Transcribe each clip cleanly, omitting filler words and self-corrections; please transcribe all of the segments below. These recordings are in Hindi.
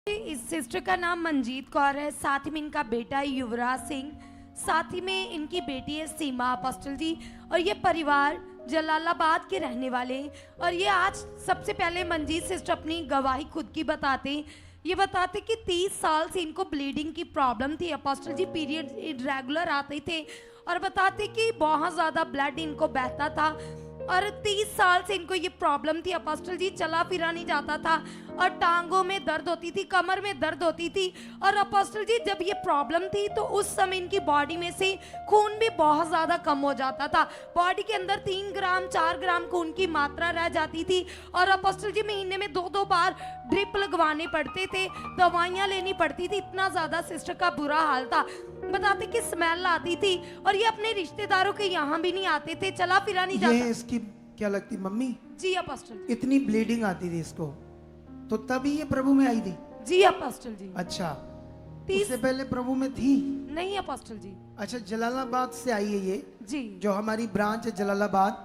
इस सिस्टर का नाम मनजीत कौर है, साथ ही में इनका बेटा है युवराज सिंह, साथ ही में इनकी बेटी है सीमा अपोस्टल जी। और ये परिवार जलालाबाद के रहने वाले हैं। और ये आज सबसे पहले मनजीत सिस्टर अपनी गवाही खुद की बताते हैं। ये बताते कि 30 साल से इनको ब्लीडिंग की प्रॉब्लम थी अपोस्टल जी, पीरियड इरेगुलर आते थे और बताते कि बहुत ज़्यादा ब्लड इनको बहता था और 30 साल से इनको ये प्रॉब्लम थी अपोस्टल जी, चला फिरा नहीं जाता था और टांगों में दर्द होती थी, कमर में दर्द होती थी। और अपोस्टल जी जब ये प्रॉब्लम थी तो उस समय इनकी बॉडी में से खून भी बहुत ज़्यादा कम हो जाता था, बॉडी के अंदर 3 ग्राम 4 ग्राम खून की मात्रा रह जाती थी। और अपोस्टल जी महीने में 2-2 बार ड्रिप लगवाने पड़ते थे, दवाइयाँ लेनी पड़ती थी, इतना ज़्यादा सिस्टर का बुरा हाल था। बताते कि स्मेल आती थी और ये अपने रिश्तेदारों के यहाँ भी नहीं आते थे, चला फिरा नहीं जाता। ये इसकी क्या लगती मम्मी? जी अपोस्टल। इतनी ब्लीडिंग आती थी इसको, तो तभी ये प्रभु में आई थी? जी अपोस्टल जी। अच्छा, उससे पहले प्रभु में थी? नहीं अपोस्टल जी। अच्छा, जलालाबाद से आई है ये जी, जो हमारी ब्रांच है जलालाबाद।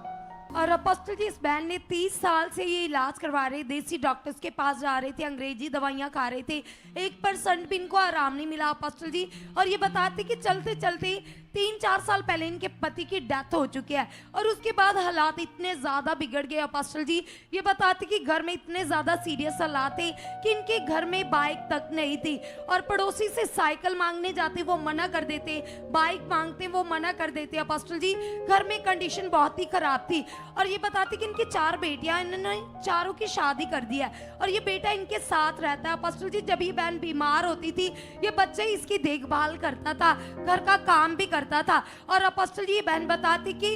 और अपोस्टल जी इस बहन ने 30 साल से ये इलाज करवा रहे, देसी डॉक्टर्स के पास जा रहे थे, अंग्रेजी दवाइयाँ खा रहे थे, 1% भी इनको आराम नहीं मिला अपोस्टल जी। और ये बताते कि चलते चलते 3-4 साल पहले इनके पति की डेथ हो चुकी है और उसके बाद हालात इतने ज़्यादा बिगड़ गए अपोस्टल जी। ये बताते कि घर में इतने ज़्यादा सीरियस हालात थे कि इनके घर में बाइक तक नहीं थी और पड़ोसी से साइकिल मांगने जाते वो मना कर देते, बाइक मांगते वो मना कर देते अपोस्टल जी। घर में कंडीशन बहुत ही खराब थी। और ये बताते कि इनकी 4 बेटियां, इन्होंने चारों की शादी कर दी है और ये बेटा इनके साथ रहता है अपोस्टल जी। जब ये बहन बीमार होती थी ये बच्चे इसकी देखभाल करता था, घर का काम भी करता था। और अपोस्टल जी ये बहन बताती कि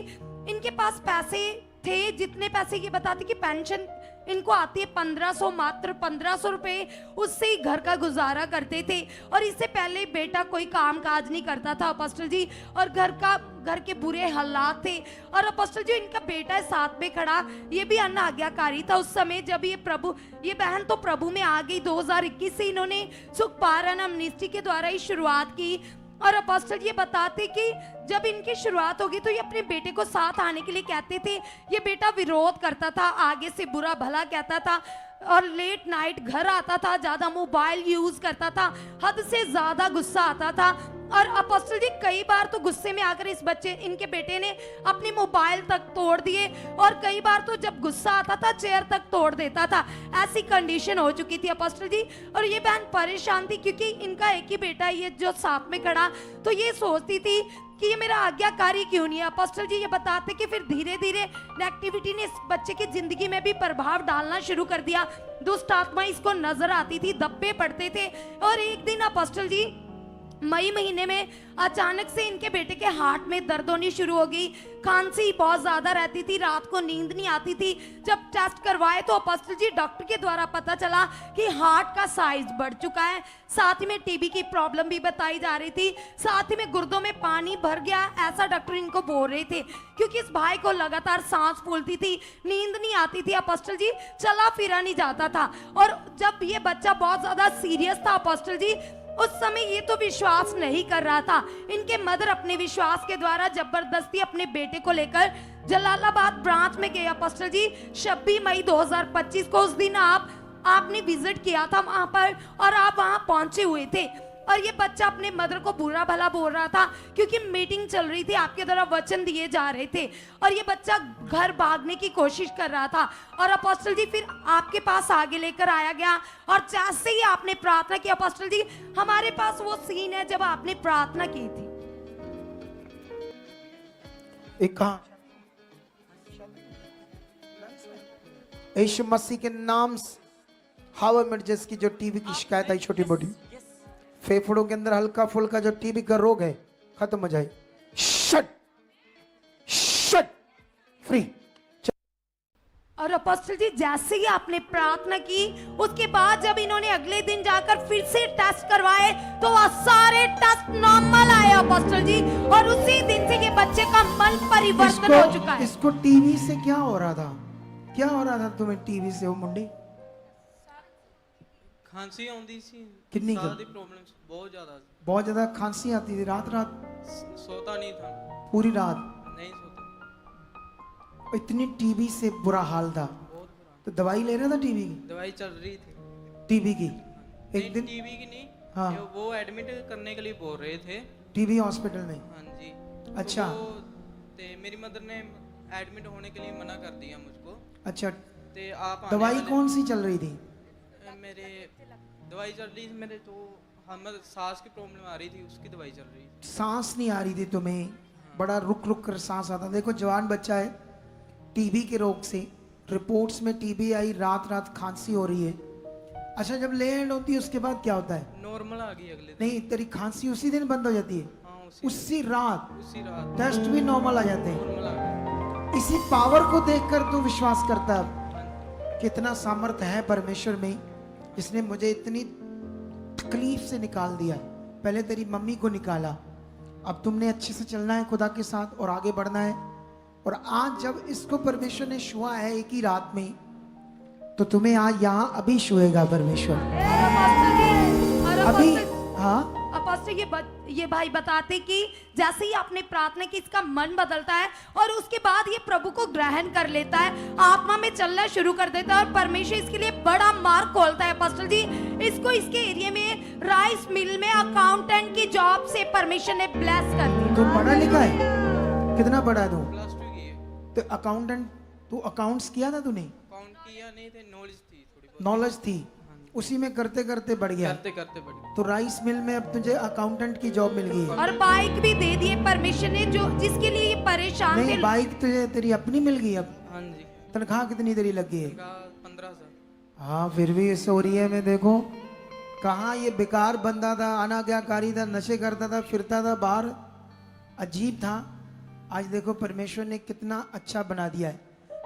इनके पास पैसे थे, जितने पैसे ये बताती कि पेंशन इनको आती है 1500, मात्र 1500 रुपए, उससे ही घर का गुजारा करते थे। और इससे पहले बेटा कोई काम काज नहीं करता था अपोस्टल जी और घर के बुरे हालात थे। और अपोस्टल जी इनका बेटा साथ में खड़ा, ये भी अनाज्ञाकारी था उस समय जब ये बहन तो प्रभु में आ गई। 2021 से इन्होंने सुखपारण एमनेस्टी के द्वारा ही शुरुआत की। और अपोस्टल ये बताते कि जब इनकी शुरुआत होगी तो ये अपने बेटे को साथ आने के लिए कहते थे। ये बेटा विरोध करता था, आगे से बुरा भला कहता था और लेट नाइट घर आता था, ज्यादा मोबाइल यूज करता था, हद से ज्यादा गुस्सा आता था। और अपोस्टल जी कई बार तो गुस्से में आकर इनके बेटे ने अपने मोबाइल तक तोड़ दिए और कई बार तो जब गुस्सा आता था चेयर तक तोड़ देता था। ऐसी कंडीशन हो चुकी थी अपोस्टल जी। और ये बहन परेशान थी क्योंकि इनका एक ही बेटा है ये जो साथ में खड़ा, तो ये सोचती थी कि ये मेरा आज्ञाकारी क्यों नहीं है। अपोस्टल जी ये बताते कि फिर धीरे धीरे नेगेटिविटी ने इस बच्चे की जिंदगी में भी प्रभाव डालना शुरू कर दिया। दुष्ट आत्मा इसको नजर आती थी, धब्बे पड़ते थे। और एक दिन अपोस्टल जी मई महीने में अचानक से इनके बेटे के हार्ट में दर्द होनी शुरू हो गई, खांसी बहुत ज्यादा रहती थी, रात को नींद नहीं आती थी। जब टेस्ट करवाए तो अपोस्टल जी डॉक्टर के द्वारा पता चला कि हार्ट का साइज बढ़ चुका है, साथ ही में टीबी की प्रॉब्लम भी बताई जा रही थी, साथ ही में गुर्दों में पानी भर गया, ऐसा डॉक्टर इनको बोल रहे थे। क्योंकि इस भाई को लगातार सांस फूलती थी, नींद नहीं आती थी अपोस्टल जी, चला फिरा नहीं जाता था। और जब ये बच्चा बहुत ज्यादा सीरियस था अपोस्टल जी, उस समय ये तो विश्वास नहीं कर रहा था। इनके मदर अपने विश्वास के द्वारा जबरदस्ती अपने बेटे को लेकर जलालाबाद ब्रांच में गए अपोस्टल जी। 26 मई 2025 को उस दिन आपने विजिट किया था वहां पर और आप वहां पहुंचे हुए थे। और ये बच्चा अपने मदर को बुरा भला बोल रहा था क्योंकि मीटिंग चल रही थी, आपके द्वारा वचन दिए जा रहे थे और ये बच्चा घर भागने की कोशिश कर रहा था। और अपोस्टल जी फिर आपके पास आगे लेकर आया गया और जैसे ही आपने प्रार्थना की अपोस्टल जी, हमारे पास वो सीन है जब आपने प्रार्थना की थी। एक यीशु मसीह के नाम से हवा मिर्जेस की जो टीबी की शिकायत आई, छोटी मोटी फेफड़ों के अंदर हल्का फुल्का जो टीबी का रोग है, खत्म हो जाए। Shut shut free. और अपोस्टल जी जैसे ही आपने प्रार्थना की उसके बाद जब इन्होंने अगले दिन जाकर फिर से टेस्ट करवाए तो वह सारे टेस्ट नॉर्मल आए अपोस्टल जी। और उसी दिन से ये बच्चे का मन परिवर्तन हो चुका है। इसको टीबी से क्या हो रहा था? क्या हो रहा था तुम्हें टीबी से? वो मुंडी खांसी आती सी, कितनी साह दी प्रॉब्लम्स बहुत ज्यादा खांसी आती थी, रात सोता नहीं था, पूरी रात नहीं सोता, इतनी टीबी से बुरा हाल था। बहुत बुरा। तो दवाई ले रहा था टीबी की? दवाई चल रही थी टीबी की एक दिन टीवी की नहीं, हाँ। वो एडमिट करने के लिए बोल रहे थे। टीबी हॉस्पिटल में। हाँ जी। अच्छा। मेरी मदर ने एडमिट होने के लिए मना कर दिया मुझको। अच्छा, ते आप आने दवाई वाले- कौन सी चल रही थी? मेरे दवाई चल रही थी, मेरे तो हम सांस की प्रॉब्लम आ रही थी, उसकी दवाई चल रही थी। सांस नहीं आ रही थी तुम्हें? बड़ा रुक रुक कर सांस आता। देखो जवान बच्चा है, टीबी के रोग से रिपोर्ट्स में टीबी आई, रात रात खांसी हो रही है। अच्छा, जब लैंड होती है उसके बाद क्या होता है? नॉर्मल आ गई अगले दिन। नहीं, तेरी खांसी उसी दिन बंद हो जाती है? हाँ, उसी रात उसी रात टेस्ट भी नॉर्मल आ जाते हैं। नॉर्मल आ गई। इसी पावर को देखकर तू विश्वास करता है हाँ, कितना सामर्थ्य है परमेश्वर में, जिसने मुझे इतनी तकलीफ से निकाल दिया। पहले तेरी मम्मी को निकाला, अब तुमने अच्छे से चलना है खुदा के साथ और आगे बढ़ना है। और आज जब इसको परमेश्वर ने छुआ है एक ही रात में, तो तुम्हें आज यहाँ अभी छुएगा परमेश्वर। और अभी अपोस्टल- हाँ, अपोस्टल ये भाई बताते कि जैसे ही आपने प्रार्थना की, इसका मन बदलता है और उसके बाद ये प्रभु को ग्रहण कर लेता है, आत्मा में चलना शुरू कर देता है और परमेश्वर इसके लिए बड़ा मार्ग खोलता है। अपोस्टल जी, इसको इसके एरिया में राइस मिल में अकाउंटेंट की जॉब से परमेश्वर ने ब्लेस कर दिया। तुम पढ़ा लिखा है? कितना पढ़ा है तू? +2 की है। तो अकाउंटेंट, तू अकाउंट्स किया था तूने? काउंट किया नहीं थे, नॉलेज थी थोड़ी बहुत। नॉलेज थी, उसी में करते करते बढ़ गया। करते करते बढ़ी। तो राइस मिल में अब तुझे अकाउंटेंट की जॉब मिल गई है। और बाइक भी दे दिए परमेश्वर ने, जो जिसके लिए ये परेशान नहीं, थे। बाइक तुझे तेरी अपनी मिल गई अब। हाँ जी। तनख्वाह कितनी तेरी लग गई है? 15,000। हाँ, फिर भी इस ओरिया में देखो, कहाँ ये बेकार बंदा था, अनाज्ञाकारी था, नशे करता था, फिरता था बाहर, अजीब था। आज देखो परमेश्वर ने कितना अच्छा बना दिया है।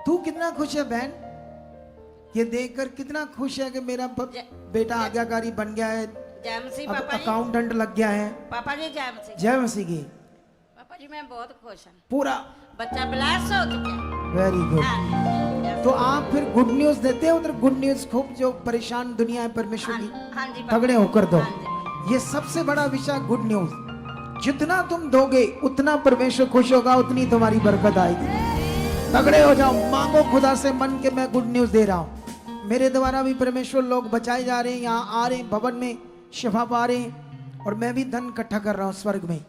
तू कितना खुश है बहन? ये देखकर कितना खुश है कि मेरा बेटा आज्ञाकारी बन गया है, जय मसीह अब पापा जी। अकाउंटेंट लग गया है। पापा जी जय मसीह। जय मसीह की। पापा जी मैं बहुत खुश हूँ, पूरा बच्चा ब्लास्ट हो चुका है। Very good. हाँ, तो आप फिर गुड न्यूज देते हो उधर? गुड न्यूज खूब, जो परेशान दुनिया है परमेश्वर की हाँ जी पापा। तगड़े होकर दो। हाँ जी। ये सबसे बड़ा विषय गुड न्यूज। जितना तुम दोगे उतना परमेश्वर खुश होगा, उतनी तुम्हारी बरकत आएगी। तगड़े हो जाओ, मांगो खुदा से मन के मैं गुड न्यूज दे रहा हूँ। मेरे द्वारा भी परमेश्वर लोग बचाए जा रहे हैं, यहाँ आ रहे हैं, भवन में शिफा पा रहे हैं, और मैं भी धन इकट्ठा कर रहा हूँ स्वर्ग में।